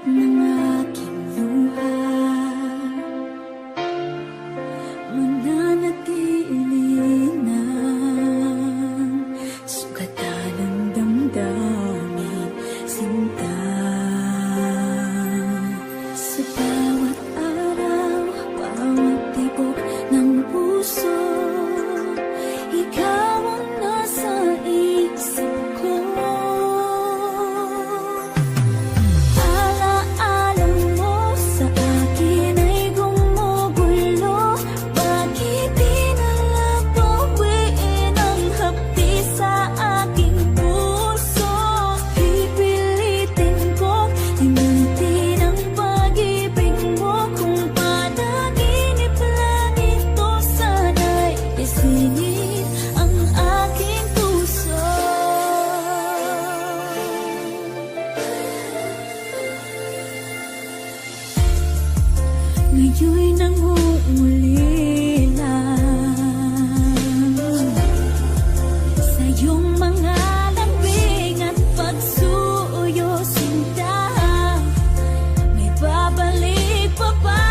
ng aking luha, mananatili ng sugatan ng damdamin, sinta. Sa bawat araw, bawat tibok ng puso, ikaw ang nasa isip ko. Alaala mo sa akin ay gumugulo. Bakit di na lang bawiin ang hapdi sa aking puso? Pipilitin kong limutin ang pag-ibig mo. Kung panaginip lang ito, sana'y isingin ang aking puso. Ngayon'y nangungulila sa iyong mga lambing at pagsuyo, sinta. May babalik pa ba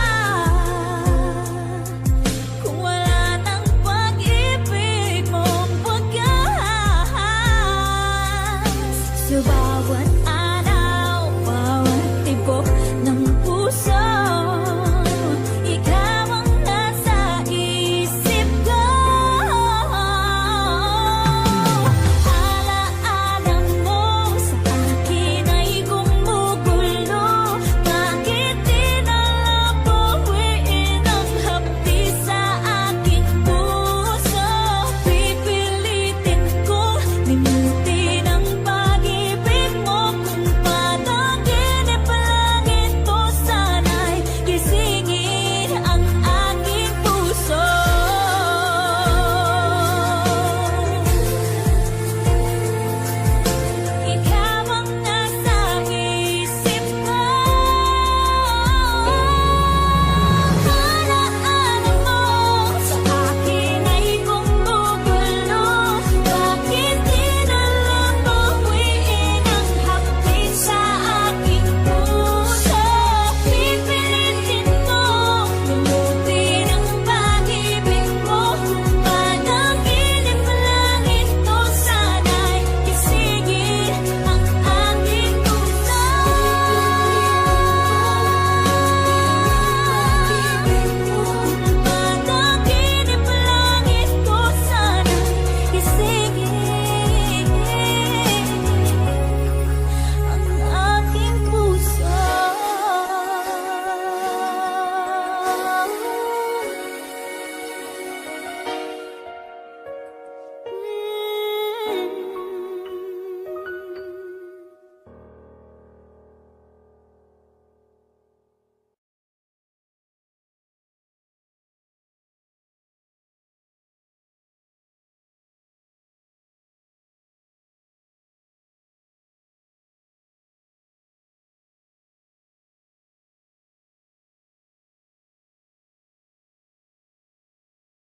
kung wala ng pag-ibig mong wagas? Sa bawat